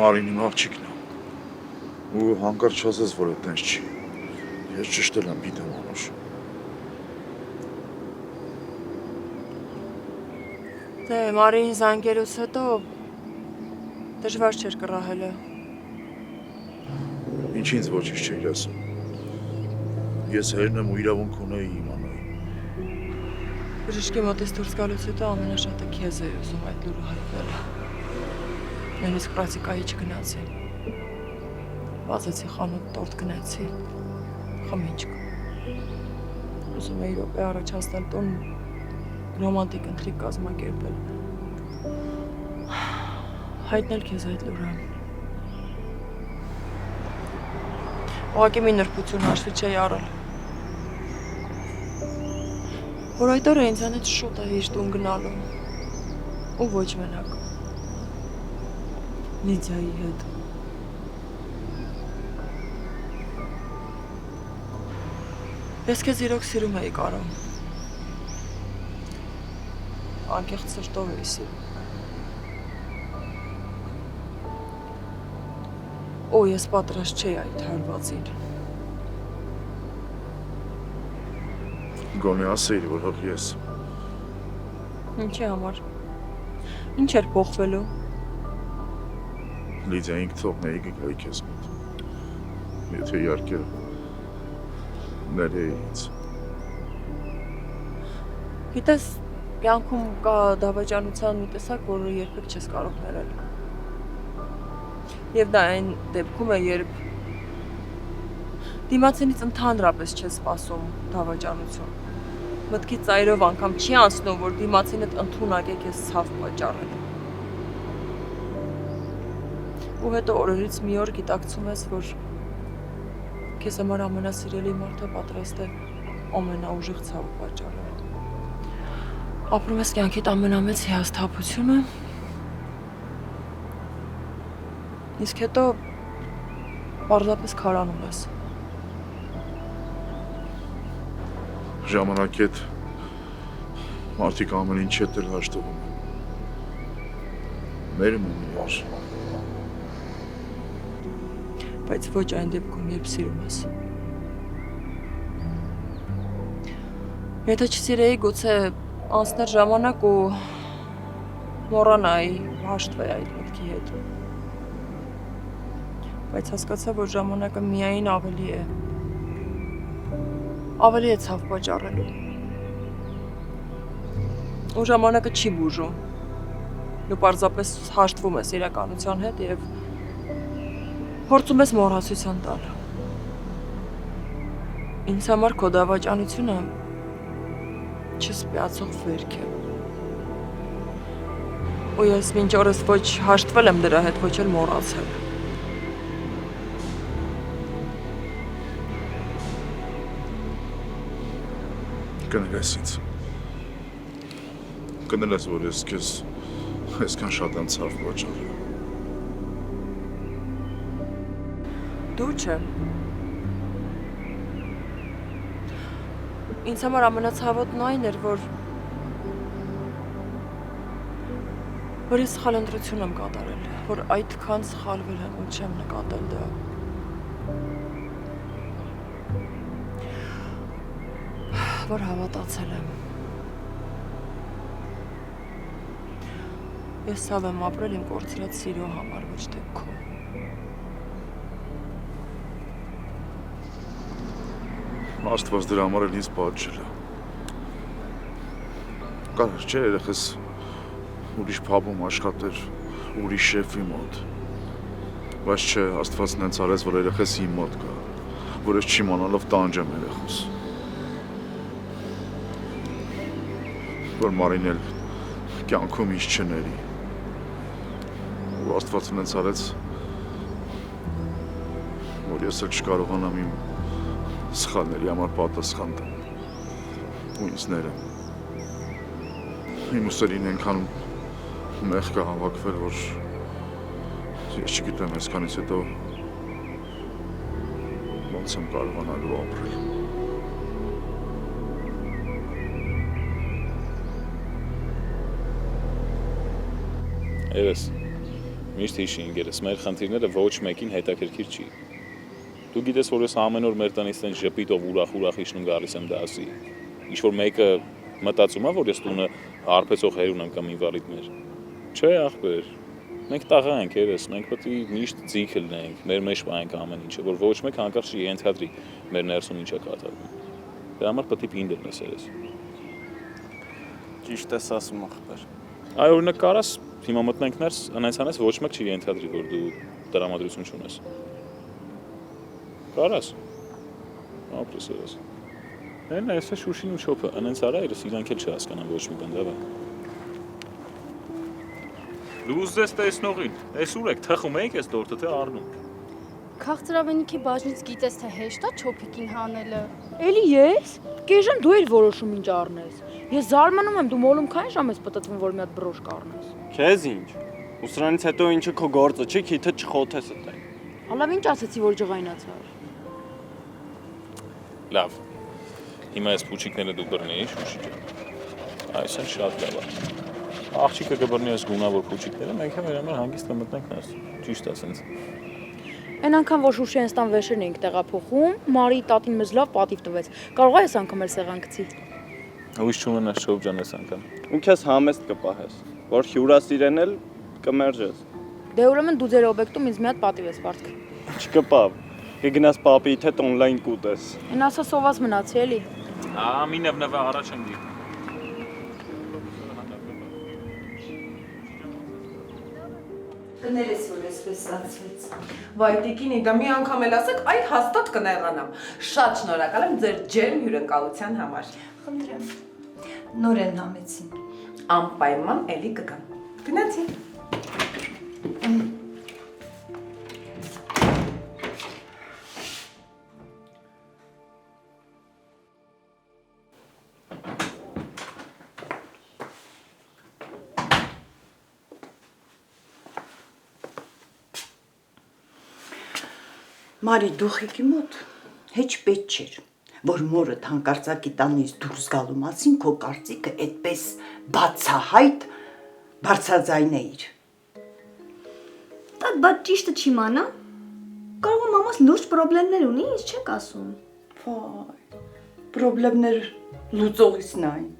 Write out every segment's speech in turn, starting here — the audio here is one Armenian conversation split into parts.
Մարինի աղջիկն է։ Ու հանկարծ չասես, որ այդտենց չի։ Ես ճշտել եմ գիտեմ անուշ։ Դե Մարին զանգելուց հետո դժվար չէր կռահելը։ Ինչ ինձ ոչինչ չէր ասում։ Ես հերն եմ ու իրավունք ունեի իմանալ։ Բժշկի մոտից դուրս գալուց հետո ամենաշատը քեզ էի ուզում այդ լուրը հայտնել։ Նույնիսկ պրակտիկայի չգնացի։ Վազեցի խանութ տորտ գնացի։ Խմիչք։ Ուզում էի րոպե առաջ հասնել տուն ռոմանտիկ ընթրիք կազմակերպել։ Հայտնել քեզ այդ լուրը։ Ուղղակի մի նրբություն հաշվի չէի առել։ Որ այդ օրը ինձանից շուտ է իր տուն գնալու։ Ու ոչ մենակ։ Լիդիայի հետ։ Ես քեզ իրոք սիրում էի կարում։ Անկեղծ սրտով էի սիրում։ Ու ես պատրաստ չէի այդ հարվածին։ Գոնե ասեիր, որ հղի ես։ Ինչի համար։ Ինչ էր փոխվելու։ Լիդիային կթողնեի գգայի քեզ մոտ։ Եթե իհարկե ներեի ինձ։ Գիտես, կյանքում կա դավաճանության մի տեսակ, որը երբեք չես կարող ներել։ Եվ դա այն դեպքում է, երբ դիմացինից ընդհանրապես չես սպասում դավաճանություն։ Մտքի ծայրով անգամ չի անցնում, որ դիմացինդ ընդունակ է քեզ ցավ պատճառել։ Ու հետո օրերից մի օր գիտակցում ես, որ քեզ համար ամենասիրելի մարդը պատրաստ է ամենաուժեղ ցավը պատճառել։ Ապրում ես կյանքիդ ամենամեծ հիասթափությունը։ Իսկ հետո պարզապես քարանում ես։ Ժամանակ հետ մարդիկ ամեն ինչ հետ էլ հաշտվում են։ Մերում են իրար։ Բայց ոչ այն դեպքում, երբ սիրում ես։ Եթե չսիրեի, գուցե անցներ ժամանակ ու մոռանայի, հաշտվեի այդ մտքի հետ։ Բայց հասկացա, որ ժամանակը միայն ավելի է ցավ պատճառելու։ Ու ժամանակը չի բուժում։ Դու պարզապես հաշտվում ես իրականության հետ եւ փորձում ես մոռացության տալ։ Ինձ համար քո դավաճանությունը չսպիացող վերք է։ Ու ես մինչ օրս ոչ հաշտվել եմ դրա հետ, ոչ էլ մոռացել։ Կներես ինձ։ Կներես, որ ես քեզ այսքան շատ եմ ցավ պատճառել։ Դու չէ։ Ինձ համար ամենացավոտն այն էր, որ ես սխալ ընտրություն եմ կատարել, որ այդքան սխալվել եմ ու չեմ նկատել դա։ Որ հավատացել եմ։ Ես ցավ եմ ապրել իմ կորցրած սիրո համար, ոչ թե քո։ Աստված դրա համար էլ ինձ պատժել է։ Կարար չէ երեխես ուրիշ փաբում աշխատեր, ուրիշ շեֆի մոտ։ Բայց չէ, Աստվածն հենց արեց, որ երեխես իմ մոտ գա, որ ես չիմանալով տանջեմ երեխուս։ Որ Մարին էլ կյանքում ինձ չների։ Ու Աստվածն հենց արեց, որ ես էլ չկարողանամ իմ սխալների համար պատասխան տալ։ Ու ինձ ներեմ։ Իմ ուսերին ենքան մեղք է հավաքվել, որ ես չգիտեմ այսքանից հետո ոնց եմ կարողանալու ապրել։ Երես, Միշտ հիշի ինգերս, մեր խնդիրները ոչ մեկին հետաքրքիր չի։ Դու գիտես, որ ես ամեն օր մեր տնից տենց ժպիտով ուրախ իջնում գալիս եմ դասի։ Ինչ-որ մեկը մտածում է, որ ես տունը հարբեցող հեր ունեմ կամ ինվալիդներ։ Չէ, ախպեր, մենք տաղա ենք երես, մենք պետք է միշտ ձիգ լինենք, մեր մեջ պահենք ամեն ինչը, որ ոչ մեկ հանկարծ ենթադրի մեր ներսում ինչ է կատարվում։ Դրա համար պետք է պինդ լինես երես։ Ճիշտ ես ասում ախպեր։ Այ օրինակ կարաս հիմա մտնենք ներս, անցանես ոչ մեկ չի ենթադրի, որ դու տրամադրություն չունես։ Կարաս։ Ապրես երես։ Այն այս է Շուշին ու Չոփը, անենց արա երես իրանք էլ չհասկանան ոչ մի բան, դավա։ Լուզ դες տեսնողին, այս ուր եք, թխում եք այս դորտը, թե առնում։ Քաղցրավենիքի բաժնից գիտես, թե հեշտ է չոփիկին հանելը։ Էլի ես։ Կեժեմ դու էլ որոշում ինչ առնես։ Ես զարմանում եմ, դու մոլում քանի ժամ ես պատտվում, որ մի հատ բրոշ կառնես։ Քեզ ինչ։ Ու սրանից հետո ինչը քո գործը չի, քիթը չխոթես այդտեղ։ Հալավ ինչ ասեցի, որ ջղայնացա։ Լավ։ Հիմա այս փուչիկները դու բռնեի, Շուշի ջան։ Այս են շատ լավ է։ Աղջիկը կբռնի այս գունավոր փուչիկները, մենք մեր համար հանգիստ կմտնենք ներս։ Ճիշտ է սենց։ Այն անգամ որ Շուշենստան վեշերն էինք տեղափոխում, Մարի տատին մեզ լավ պատիվ տվեց։ Կարող է այս անգամ էլ սեղան գցի։ Հույս չունենաս Չոփ ջան այս անգամ։ Ու քեզ համեստ կպահես, որ հյուրասիրեն էլ կմերժես։ Դե ուրեմն դու ձեր օբյեկտում ինձ մի հատ պատիվ ես վարձք։ Չկպավ։ Կգնաս պապիիդ հետ օնլայն կուտես։ Այն ասա սոված մնացի էլի։ Մի նվնվա առաջ եմ դի։ Կներես, որ այսպես ստացվեց։ Վայ տիկինի, դա մի անգամ էլ ասեք, այ հաստատ կնեղանամ։ Շատ շնորհակալ եմ ձեր ջերմ հյուրընկալության համար։ Խնդրեմ։ Նոր են համեցին։ Անպայման էլի կգամ։ Գնացի։ Մարի դուխիկի մոտ հեչ պետք չէր, որ մորդ հանկարծակի տանից դուրս գալու մասին քո կարծիքը այդպես բացահայտ բարձրաձայն էիր։ Դա բա ճիշտը չիմանա։ Կարող է մամաս լուրջ խնդիրներ ունի, ինձ չեք ասում։ Վայ, խնդիրներ լուծողից նայն։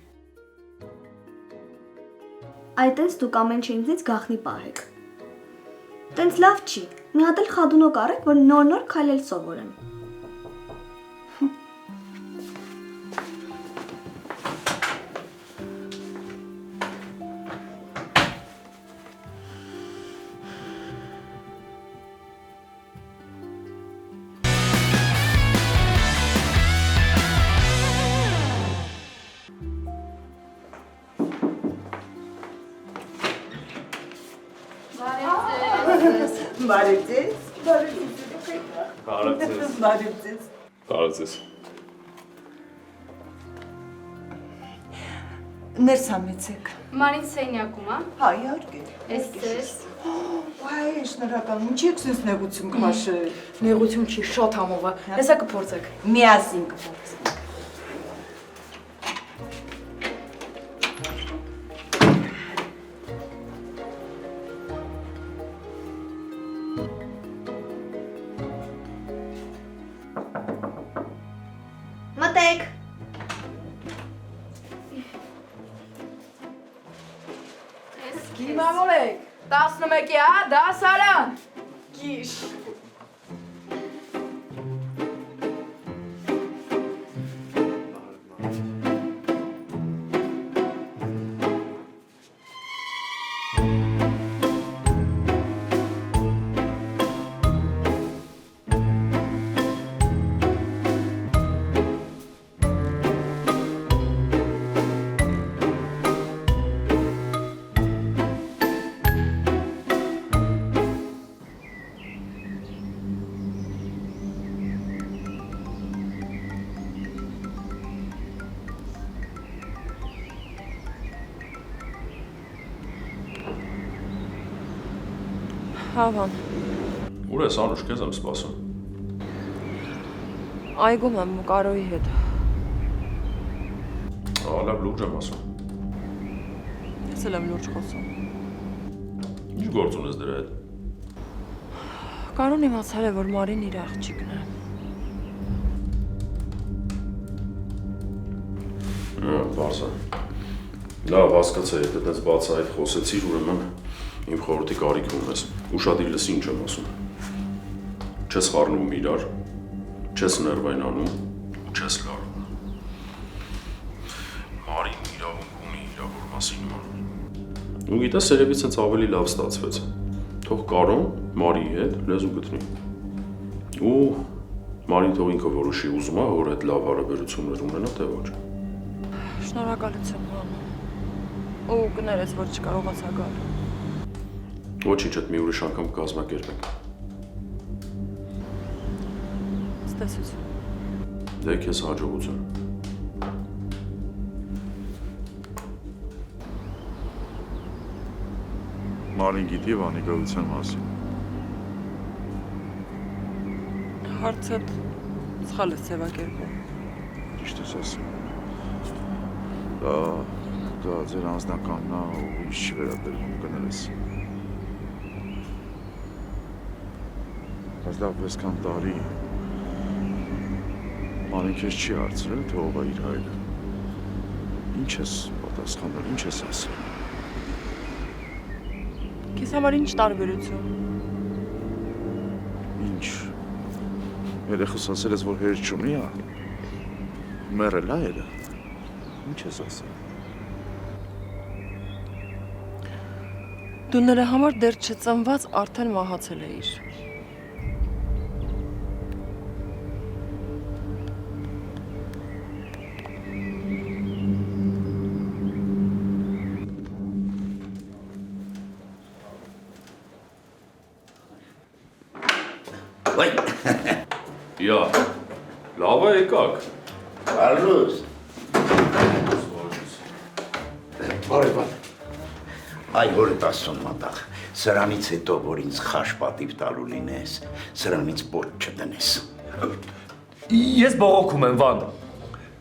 Այդտենց դուք ամեն ինչ ինձից գախնի պահեք։ Տենց լավ չի։ Մի հատ էլ խադունոկ առեք, որ նոր քայլել սովորեմ։ Բարև ձեզ։ Բարև ձեզ։ Բարև ձեզ։ Բարև ձեզ։ Ներս համեցեք։ Մարին սենյակում, հա։ Հա, իհարկե։ Էս ձեզ։ Վայ, շնորհակալ, ինչի՞ եք sense նեղություն քաշել։ Նեղություն չի, շատ համով է։ Հեսա կփորձեք։ Միասին կփորձենք։ Մտեք։ Գիմամոլեք, 11-ի, հա, դասարան։ Գիշ։ Հա, բան։ Ուր ես Անուշ, քեզ եմ սպասում։ Այգում եմ Կարոյի հետ։ Լավ լուրջ եմ ասում։ Ես էլ եմ լուրջ խոսում։ Ինչ գործ ունես դրա հետ։ Կարուն իմացել է, որ Մարին իր աղջիկն է։ Բարձա։ Լավ, հասկացա, եթե դες բացահայտ խոսեցիր, ուրեմն իմ խորհրդի կարիք ունես։ Ուշադիր լսի ինչ եմ ասում։ Չես խառնում իրար, չես ներվայնանում, չես լարում։ Մարին իրավունք ունի իր որ մասին իմանալ։ Ու գիտես, երևից հենց ավելի լավ ստացվեց։ Թող Կարոն Մարիի հետ լեզու գտնի։ Ու Մարին թող ինքը որոշի ուզում է, որ այդ լավ հարաբերություններ ունենա, թե ոչ։ Շնորհակալություն, մամ։ Ու կներես, որ չկարողացա գալ։ Ոչինչ, այդ մի ուրիշ անգամ կազմակերպենք։ Ստեսություն։ Դե քեզ հաջողություն։ Մարին գիտի Վանի գողության մասին։ Հարցդ սխալ ես ձևակերպում։ Ճիշտ ես ասում։ Դա ձեր անձնականն է ու ինչ չի վերաբերվում կներես։ Բայց լավ եսքան տարի Մարին քեզ չի հարցրել, թե ով է իր հայրը։ Ինչ ես պատասխանել, ինչ ես ասել։ Քեզ համար ինչ տարբերություն։ Ինչ։ Երեխուս ասել ես, որ հեր չունի է։ Մեռել է երը։ Ինչ ես ասել։ Դու նրա համար դեռ չծնված արդեն մահացել էիր։ Յա, լավ է եկաք։ Արուս։ Բարև։ Այ հորդ ասում մատաղ, սրանից հետո, որ ինձ խաշ պատիվ տալու լինես, սրանից ոչ չտնես։ Ես բողոքում եմ, Վան։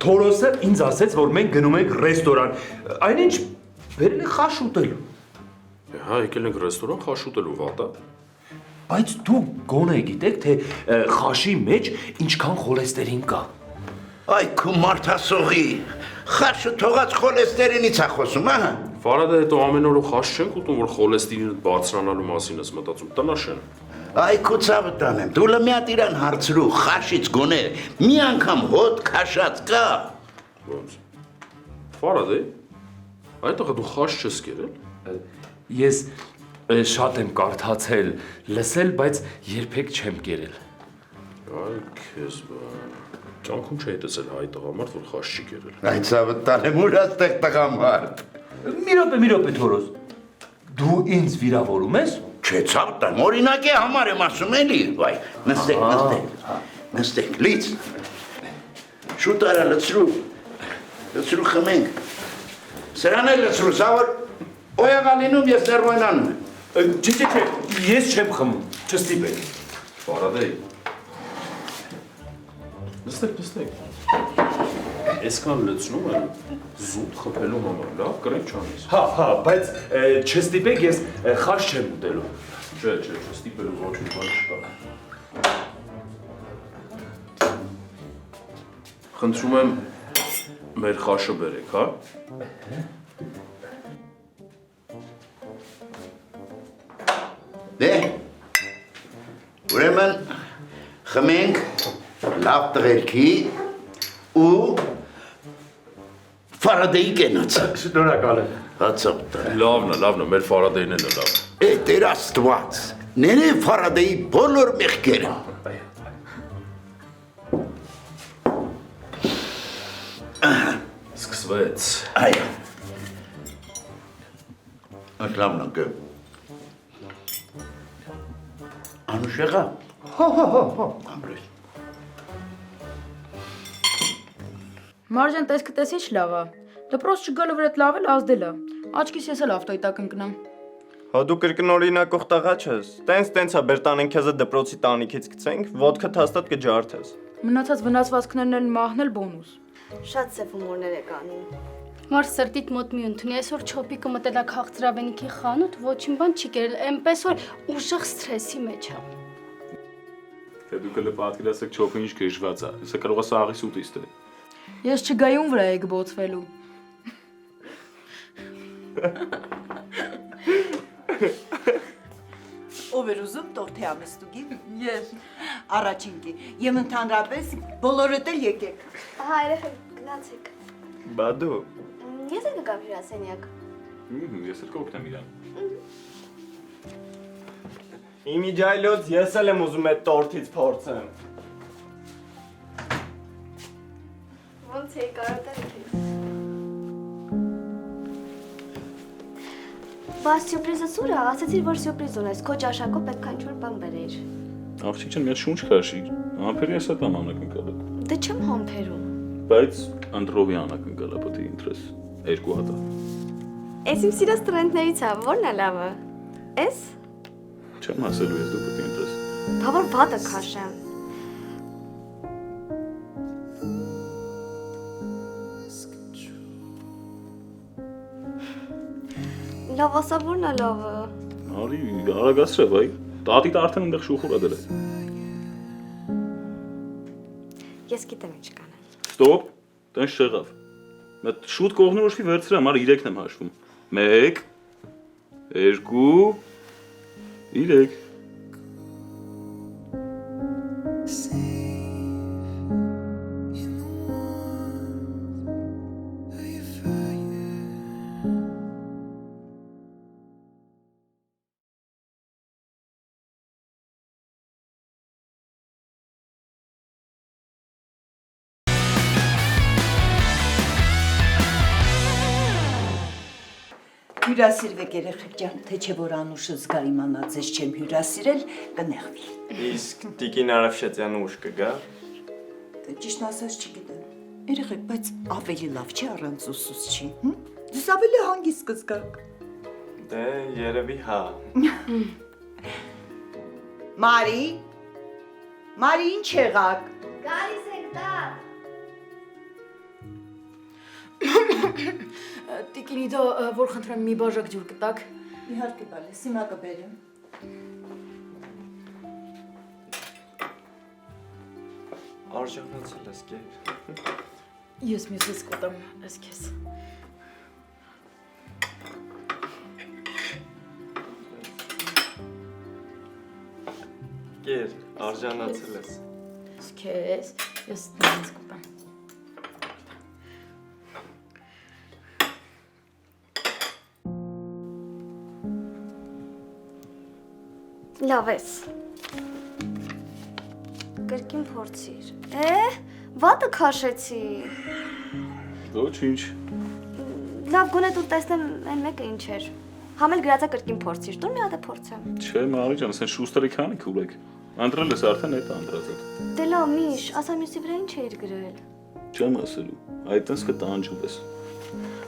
Թորոսը ինձ ասեց, որ մենք գնում ենք ռեստորան, այնինչ բերել է խաշ ուտելու։ Հա, եկել ենք ռեստորան խաշ ուտելու, վատա։ Բայց դու գոնե գիտեք, թե խաշի մեջ ինչքան խոլեստերին կա։ Այ քու մարդասողի, խաշը թողած խոլեստերինից է խոսում, հա։ Ֆարադը հետո ամեն օր խաշ չենք ուտում, որ խոլեստերինը բարձրանալու մասին ես մտածում, տնաշեն։ Այ քու ցավը տանեմ, դու լմյատ իրան հարցրու, խաշից գոնե մի անգամ հոտ քաշած կա։ Ոնց։ Ֆարադե, այդտեղ դու խաշ չես կերել։ Ես շատ եմ կարդացել, լսել, բայց երբեք չեմ կերել։ Այ քեզ բա։ Ճանքում չէի տեսել հայ տղամարդ, որ խաշ չի կերել։ Այ ցավը տանեմ, ուր աստեղ տղամարդ։ Մի րոպե, Թորոս։ Դու ինձ վիրավորում ես։ Չէ, ցավ տան, օրինակի համար եմ ասում էլի, վայ, նստեք, լից, շուտ արա լծրու խմենք, սրան է լծրու, սավոր օյաղալինում ես ներվայնանում եմ։ Չէ, ես չեմ խմում, չստիպեք։ Ֆարադեի։ Նստեք։ Այսքան լցնում եմ զուտ խփելու համար, լավ, կրեք չանես։ Հա, բայց չստիպեք, ես խաշ չեմ ուտելու։ Չէ, չստիպելու ոչինչ բան չկա։ Խնդրում եմ մեր խաշը բերեք, հա։ Դե, ուրեմն խմենք լավ տղերքի ու Ֆարադեի կենացը։ Շնորհակալ եմ։ Հացապ տա։ Լավն է, մեր Ֆարադեին էլ է լավ։ Տեր Աստված, ներե Ֆարադեի բոլոր մեղքերը։ Սկսվեց։ Այո։ Լավն է։ Անուշ եղա։ Հա։ Ամրես։ Մարջան, տեսքը տես ինչ լավ է։ Դպրոց չգալու վրա լավ էլ ազդել է։ Աչքիս ես էլ ավտոյտակ ընկնամ։ Հա դու կրկնօրինակող տղա չես։ Տենց է բեր տանենք քեզ դպրոցի տանիքից գցենք, ոդկա հաստատ կջարդես։ Մնացած վնասվածքներն էլ մահնել բոնուս։ Շատ սև հումորներ եք անում։ Մար սրտիդ մոտ մի ընդունի, այսօր չոպիկը մտել քաղցրավենիքի խանութ, ոչինչ բան չի կերել, այնպես որ ուժեղ սթրեսի մեջ է։ Թե դու կլպատկերացեք չոքը ինչ գժված է, հեսա կարող է սաղի սուտիստ է։ Ես չգայի ում վրա եք բոցվելու։ Ով էր ուզում տորթի ամստուգի։ Ես։ Առաջինքի։ Եվ ընդհանրապես բոլորդ էլ եկեք։ Ահա երեխեք գնացեք։ Բա դու։ Ես էլ կգամ հյուրասենյակ։ Ես էլ կօգնեմ իրան։ Իմիջայլոց ես էլ եմ ուզում այդ տորթից փորձեմ։ Ոնց էի կարոտել քեզ։ Բայց սյուրպրիզը սուրը, ասացիր, որ սյուրպրիզ ունես, քո ճաշակով պետք է ինչ-որ բան բերեր։ Աղջիկան մի շունչ քաշի, համբերի էսա տամ անակնկալը։ Դե չեմ համբերում։ Բայց ընտրովի անակնկալը պետք է ընտրես 2 հատա։ Էս իմ սիրած տրենդներից է, ո՞րն է լավը։ Էս։ Չեմ ասելու ես դու պետք է ընտրես։ Բա որ վատը քաշեմ։ Լավ ասա ո՞րն է լավը։ Արի արագացրե, բայ։ Տատիդ արդեն այնտեղ շուխուր է դրել։ Ես գիտեմ ինչ կանեմ։ Ստոպ, տենց չեղավ։ Մետ շուտ կողմն ուշքի վերցրեմ, արի 3-ն եմ հաշվում։ 1 2 3 Հյուրասիրվեք երեխեք ջան, թե չէ որ Անուշը զգա իմանա ձեզ չեմ հյուրասիրել, կնեղվի։ Իսկ Տիկին Արավշեցյանը ուշ կգա։ Ճիշտն ասած չգիտեմ։ Երեխեք, բայց ավելի լավ չի առանց ուսուցչի, հմ? Դուք ավելի հանգիստ կզգաք։ Դե երևի հա։ Մարի։ Մարի ինչ եղաք։ Գալիս եք տա։ Տիկինի դա որ խնդրեմ մի բաժակ ջուր կտակ։ Իհարկե բալես, հիմա կբերեմ։ Արժանացել ես գեր։ Ես մյուսից կոտամ, ես քեզ։ Գեր, արժանացել ես։ Ես քեզ, ես նույնից կոտամ։ Լավ ես։ Կրկին փորձիր։ Վատը քաշեցի։ Ոչինչ։ Լավ գոնե դու տեսնեմ այն մեկը ինչ էր։ Համել գրածա կրկին փորձիր, դու մի հատ է փորձեմ։ Չէ, Մարի ջան, ասեն շուստերի քանի քուլեք։ Անդրել ես արդեն այդ անդրածդ։ Դե լավ, միշ, ասա մյուսի վրա ինչ էիր գրել։ Չեմ ասելու։ Այդտենց կտանջուես։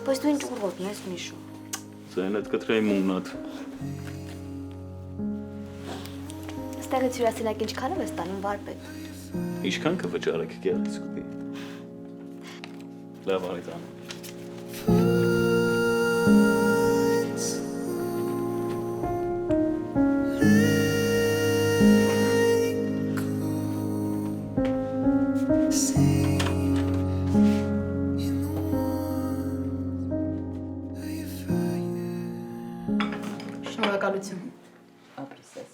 Բայց դու ինչ ուղղորդն ես միշու։ Ձայնդ կտրեի մունատ։ Ստեղից հյուրասենյակ ինչքանով ես տանում վարպետ։ Ինչքան կվճարեք գեղեցկուի։ Լավ արի տան։ Շնորհակալություն։ Ապրեսես։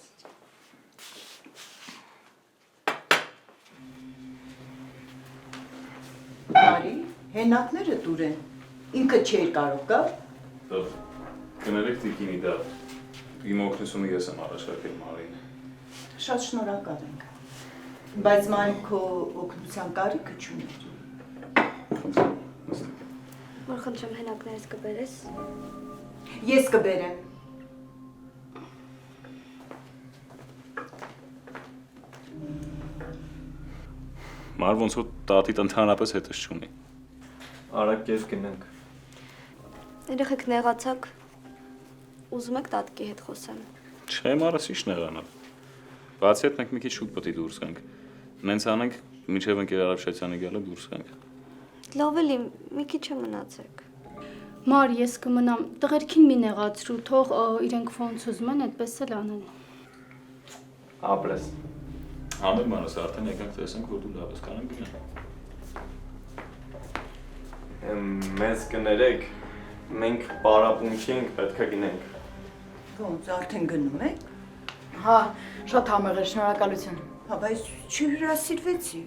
Մարի, հենակները դուր են։ Ինքը չէր կարող գա։ Լավ։ Կներեք Տիկինի դա։ Իմ օգնությունը ես եմ առաջարկել Մարին։ Շատ շնորհակալ ենք։ Բայց Մարին քո օգնության կարիքը չուներ։ Որ խնդրեմ հենակներս կբերես։ Ես կբերեմ։ Մար ոնց որ տատիդ ընդհանրապես հետս չունի։ Արագ կես գնանք։ Երեխեք նեղացաք։ Ուզում եք տատկի հետ խոսեմ։ Չէ, Մարս ինչ նեղանալ։ Բացի այդ մենք մի քիչ շուտ պետք է դուրս գանք։ Նենց անենք, մինչև ընկեր Արավշեցյանը գալը դուրս գանք։ Լավ էլի, մի քիչ է մնացեք։ Մար, ես կմնամ, տղերքին մի նեղացրու, թող իրենք ոնց ուզում են, այդպես էլ անեն։ Ապրես։ Համեր մանս արդեն եկանք տեսանք, որ դու լավ ես, կանեմ գնա։ Մեզ կներեք, մենք պարապունքի ենք, պետք է գնենք։ Ոնց արդեն գնում եք։ Հա, շատ համեղ էր, շնորհակալություն։ Հա, բայց չհյուրասիրվեցի։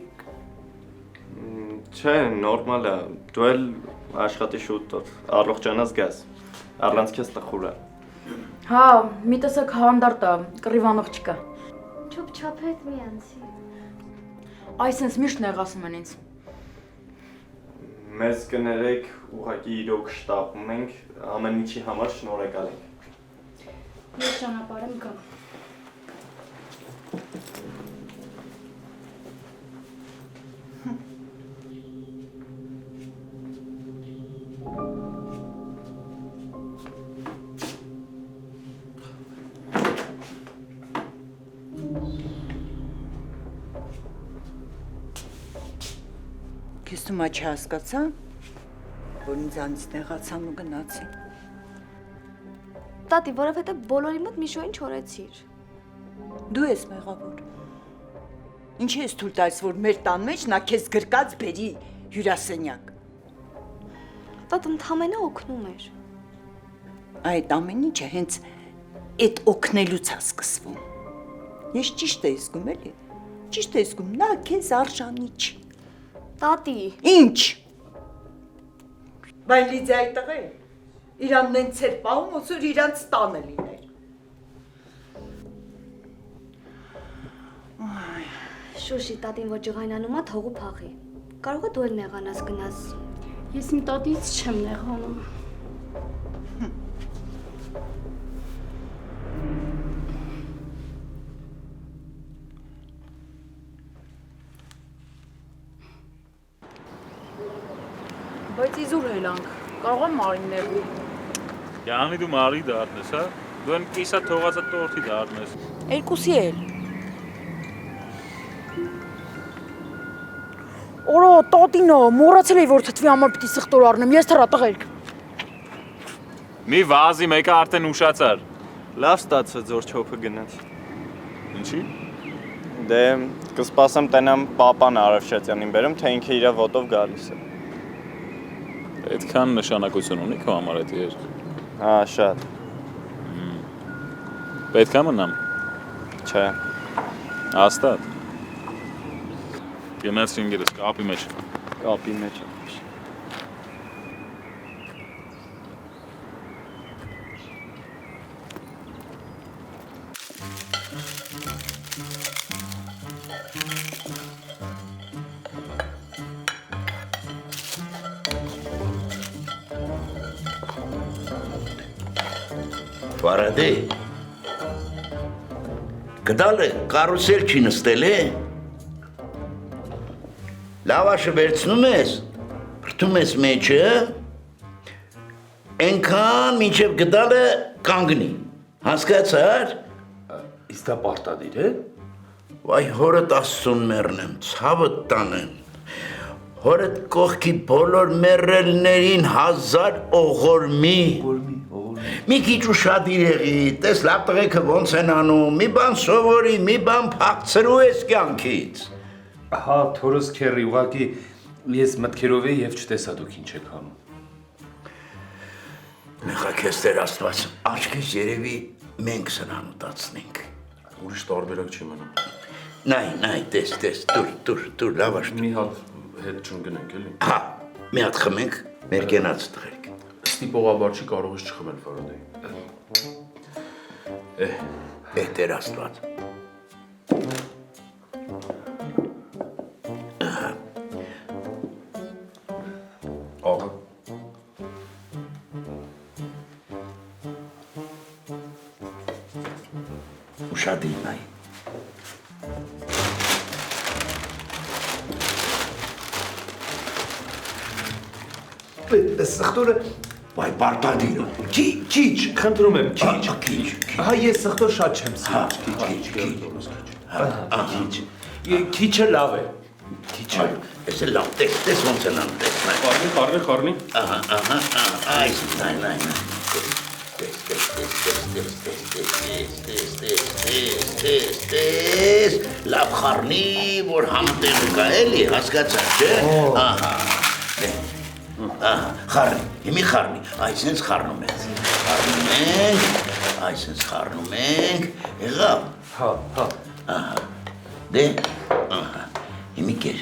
Չէ, նորմալ է, դու էլ աշխատի շուտ առողջանաս գաս, առանց քեզ տխուր է։ Հա, մի տեսակ հանդարտ է, կռիվանող չկա։ Չոփչոփեք մի անցի։ Այս sense միշտ նեղացնում են ինձ։ Մեզ կներեք, ուղղակի իրոք շտապում ենք, ամեն ինչի համար շնորհակալ ենք։ Ես ճանապարհ եմ գա։ Քեզ թվում է չհասկացա, որ ինձանից նեղացան ու գնացին։ Տատի, որովհետև բոլորի մոտ Միշոյին չորեցիր։ Դու ես մեղավոր։ Ինչի ես թույլ տալիս, որ մեր տան մեջ նա քեզ գրկած բերի հյուրասենյակ։ Տատ ընդհանրապես օգնում էր։ Այդ ամեն ինչը հենց այդ օգնելուց է սկսվում։ Ես ճիշտ եմ զգում էլի։ Ճիշտ եմ զգում, նա քեզ արժանի չի։ Տատի։ Ինչ։ Բայց Լիդիայի տղեն իրան նենց էր պահում, ոնց որ իրանց տանը լիներ։ Շուշի, տատին որ ջղայնանում է, թողու փախի։ Կարող է դու էլ նեղանաս գնաս։ Ես իմ տատից չեմ նեղանում։ Բայց իզուր հելանք, կարող եմ Մարին նեղվի։ Յանի դու Մարի դառնես, հա։ Դու են կիսա թողածը տորթի դառնես։ Երկուսի էլ։ Օրո, տատինո, մոռացել էի, որ թթվի համար պիտի սխտոր առնեմ, ես թրա տղերք։ Մի վազի մեկը արդեն ուշացար։ Լավ ստացվեց, որ չոփը գնաց։ Ինչի։ Դե կսպասեմ տենամ պապան Արևշատյանին բերեմ, թե ինքը իր ոտով գալիս է։ Այդքան նշանակություն ունի քո համար այդ երգը։ Հա, շատ։ Պետք է մնամ։ Չէ։ Հաստատ։ Գնաց ինգերս կապի մեջ։ Կապի մեջ է։ Վարադե, գդալը կարուսել չի նստել է, լավաշը վերցնում ես, պրտում ես մեջը, ենքան մինչև գդալը կանգնի, հասկացար? Իսկ դա պարտադիր է? Վայ հորդ աստծուն մերնեմ, ցավդ տանեմ, հորդ կողքի բոլոր մերելներին 1000 օղորմի, մի քիչ ուշադիր եղի, տես լավ տղեքը ոնց են անում, մի բան սովորի, մի բան փախցրու ես կյանքից։ Հա, թորս քերի, ուղղակի ես մտքերով էի եւ չտեսա դուք ինչ եք անում։ Մեղաքես Տեր Աստված, աչքես երևի մենք սրան ուտացնենք։ Ուրիշ տարբերակ չի մնում։ Նայ, տես, դուր, լավաշ։ Մի հատ հետ չընկնենք, էլի։ Հա, մի հատ խմենք, մեր կենաց տղերք։ Ստիպողաբար չի կարող ես չխմել Վարադեի։ Տեր Աստված։ Աղա։ Ուշադիր նայ։ Սխտորը Վայ պարտադիր է։ քիչ, խնդրում եմ, քիչ։ Հա, ես սխտոր շատ չեմ Քիչ։ Քիչը լավ է։ Քիչը։ Էս լավ, տես ոնց են անում, տես։ Խառնի։ Ահա, այս, նայ։ Տես, լավ խառնի, որ համտեղը կա էլի, հասկացար, չէ։ Ահա, խառնի, հիմի խառնի, այսենց խառնում ենք, այսենց խառնում ենք, եղավ։ Ահա, դե, ահա, հիմի կեր։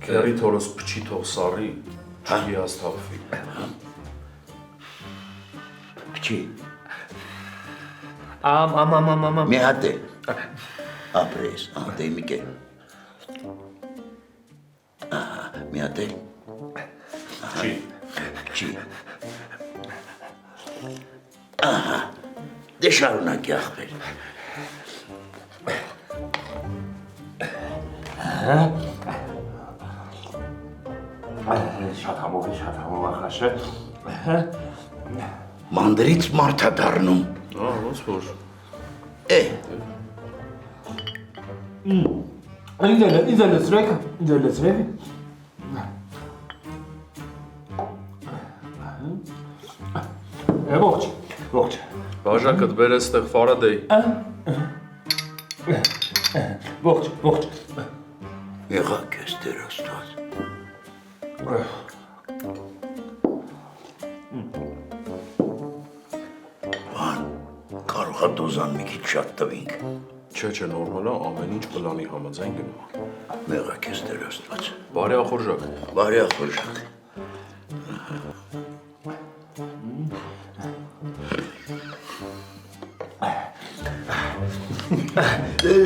Կերի թորս փչի թող սարի, չի հաստափվի։ Փչի։ Ամ։ Մի հատ է, ապրես, դե հիմի կեր։ Ահա, մի հատ է։ Չի։ Ահա, դե շարունակի ախպեր։ Շատ համով ախաշը։ Մանդրից մարդա դառնում։ Ոնց որ։ Ինձ լցրեք։ Ողջ։ Բաժակը դբերես տեղ Ֆարադեյ։ Ողջ։ Եղա քեզ Տեր Աստված։ Բան, կարող է դոզան մի քիչ շատ տվինք։ Չէ, նորմալ է, ամեն ինչ պլանի համաձայն գնում։ Եղա քեզ Տեր Աստված։ Բարի ախորժակ։ Բարի ախորժակ։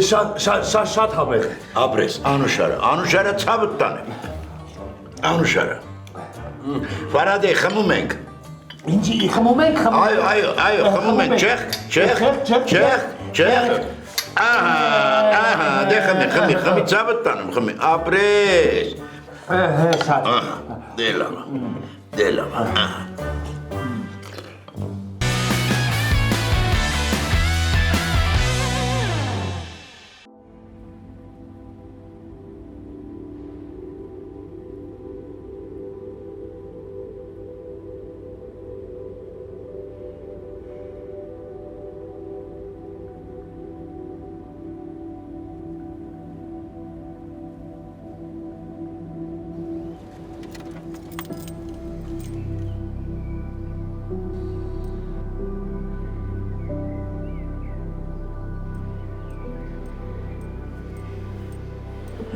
Շատ համեղ։ Ապրես, Անուշարը ցավը տանեմ։ Անուշարը։ Ֆարադեյ խմում ենք։ Ինչի խմում ենք։ Այո, խմում ենք, չեղ։ Ահա, դե խմի, ցավը տանեմ, խմի, ապրես։ Շատ։ Դե լավ, ահա։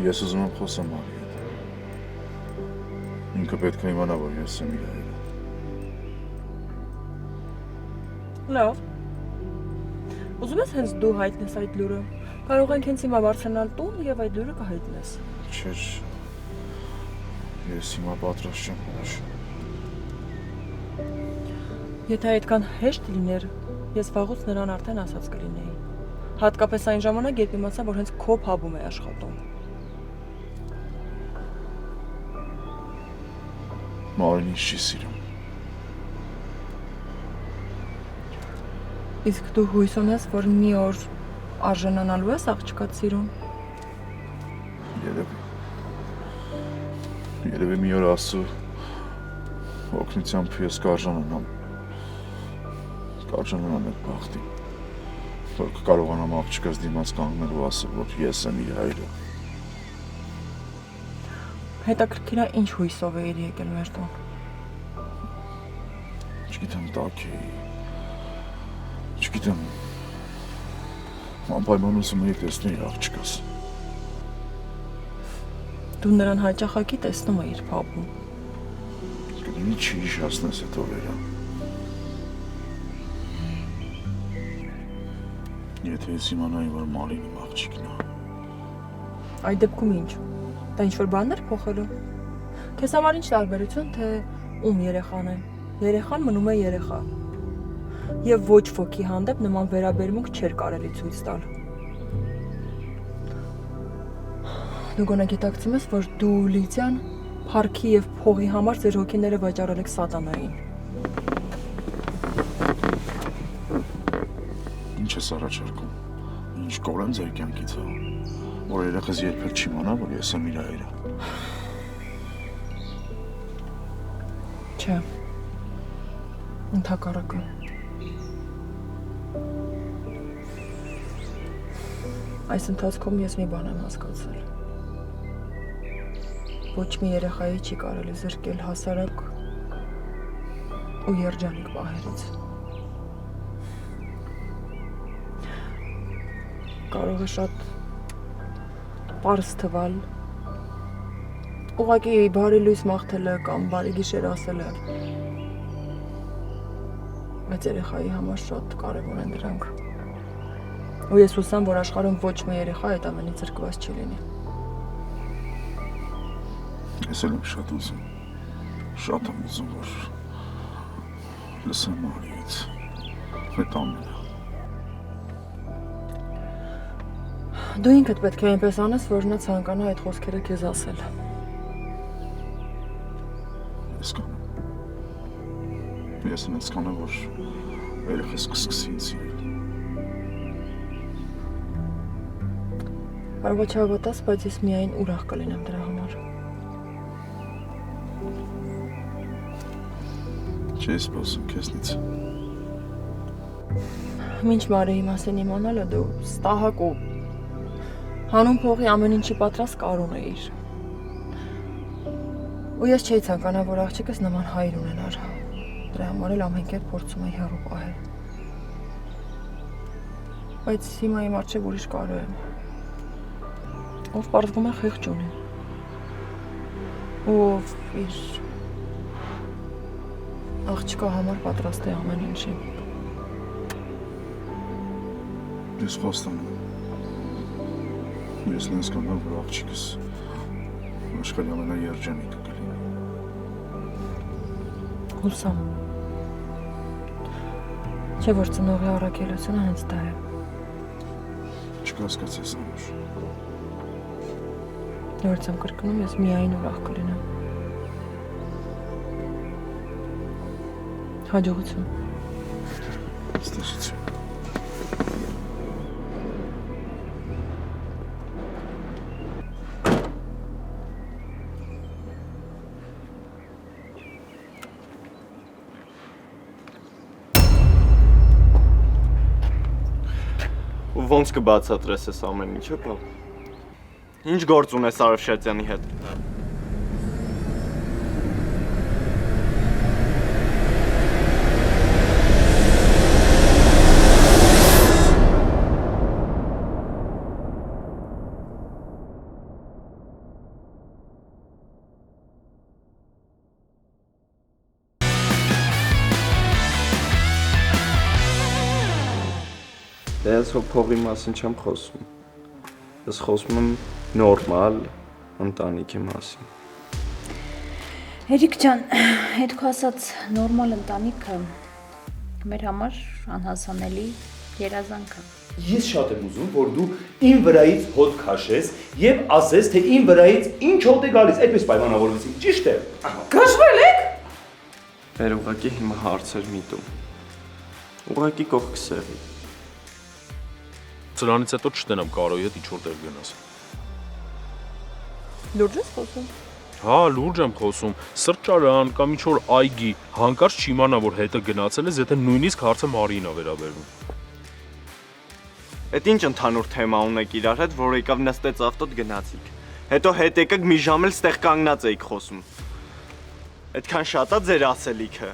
Ես ուզում եմ խոսեմ Մարի հետ։ Ինքը պետք է իմանա, որ ես եմ իր հայրը։ Լավ։ Ուզում ես հենց դու հայտնես այդ լուրը։ Կարող ենք հենց հիմա բարձրանալ տուն եւ այդ լուրը կհայտնես։ Չէ, ես հիմա պատրաստ չեմ ոչ։ Եթե այդքան հեշտ լիներ, ես վաղուց նրան արդեն ասած կլինեի։ Հատկապես այն ժամանակ, երբ իմացա, որ հենց քո փաբում է աշխատում։ Մարին ինձ չի սիրում։ Իսկ դու հույս ունես, որ մի օր արժանանալու ես աղջկաց սիրուն։ Երևի մի օր Աստծո օգնությամբ ես կարժանանամ այդ բախտին, որ կկարողանամ աղջկաս դիմաց կանգնել ու ասել, որ ես եմ իր հայրը։ Հետաքրքիր է ինչ հույսով էիր եկել մեր տուն։ Չգիտեմ, տաք էի։ Չգիտեմ, անպայման ուզում էի տեսնել աղջկաս։ Դու նրան հաճախակի տեսնում էիր փաբում։ Կդինի չի հիշացնես այդ օրերը։ Եթե ես իմանայի, որ Մարին իմ աղջիկն է։ Այդ դեպքում ինչ։ Դա ինչ-որ բաներ փոխելու։ Քեզ համար ինչ տարբերություն, թե ում երեխան է։ Երեխան մնում է երեխա։ Եվ ոչ ոքի հանդեպ նման վերաբերմունք չէր կարելի ցույց տալ։ Դու գոնե գիտակցում ես, որ դու Լիդիան փառքի եւ փողի համար ձեր հոգիները վաճառել եք սատանային։ Ինչ ես առաջարկում։ Ինչ կորեմ ձեր կյանքից, որ երեխաս երբեք չիմանա, որ ես եմ իր հայրը։ Չէ։ Ընդհակառակը։ Այս ընթացքում ես մի բան եմ հասկացել։ Ոչ մի երեխայի չի կարելի զրկել հասարակ ու երջանիկ պահերից։ Կարող է շատ պարզ թվալ, ուղղակի բարի լույս մաղթելը կամ բարի գիշեր ասելը, բայց երեխայի համար շատ կարևոր են դրանք։ Ու ես հուսամ, որ աշխարհում ոչ մի երեխա այդ ամենից զրկված չի լինի։ Ես էլ եմ շատ ուզում, որ լսեմ Մարիից այդ ամենը։ Դու ինքդ պետք է այնպես անես, որ նա ցանկանա այդ խոսքերը քեզ ասել։ Ես կանեմ։ Ես ինձ կանեմ, որ երեխես կսկսի ինձ սիրել։ Կարող է չհավատաս, բայց ես միայն ուրախ կլինեմ դրա համար։ Չի սպասում քեզնից։ Մինչ Մարիի մասին իմանալը դու ստահակ ու հանուն փողի ամեն ինչի պատրաստ Կարուն էիր։ Ու ես չէի ցանկանա, որ աղջիկս նման հայր ունենար։ Դրա համար էլ ամեն կերպ փորձում էի հեռու պահել։ Բայց հիմա իմ առջև ուրիշ կարո եմ, ով պարզվում է խիղճ ունի, ով իր աղջկա համար պատրաստ է ամեն ինչի։ Ես խոստանում եմ։ Ես ինձ կանեմ, որ աղջիկս աշխարհի ամենաերջանիկը կլինի։ Հուսամ։ Չէ՞ որ ծնողի առաքելությունը հենց դա է։ Չկասկածես անուշ։ Նորից եմ կրկնում, ես միայն ուրախ կլինեմ։ Հաջողություն։ Ստացություն։ Ու ոնց կբացատրես այս ամեն ինչը, բա։ Ինչ գործ ունես Արևշատյանի հետ։ Դե ես փողի մասին չեմ խոսում։ Ես խոսում եմ նորմալ ընտանիքի մասին։ Հերիկ ջան, այդ քո ասած նորմալ ընտանիքը մեր համար անհասանելի երազանք է։ Ես շատ եմ ուզում, որ դու իմ վրայից հոտ քաշես եւ ասես, թե իմ վրայից ինչ հոտ է գալիս, այդպես պայմանավորվեցինք, ճիշտ է։ Քաշվել եք։ Մեր ուղղակի հիմա հարցեր միտում։ Ուղղակի կողքս եղի։ Սրանից հետո չտենամ Կարոյի հետ ինչ-որ տեղ գնաս։ Լուրջ ես խոսում։ Հա, լուրջ եմ խոսում, սրճարան կամ ինչ-որ այգի, հանկարծ չիմանա, որ հետը գնացել ես, եթե նույնիսկ հարցը Մարիին է վերաբերվում։ Էդ ինչ ընդհանուր թեմա ունեք իրար հետ, որ եկավ նստեց ավտոտ գնացիք։ Հետո հետ եկեք մի ժամ էլ ստեղ կանգնած էիք խոսում։ Այդքան շատ է ձեր ասելիքը։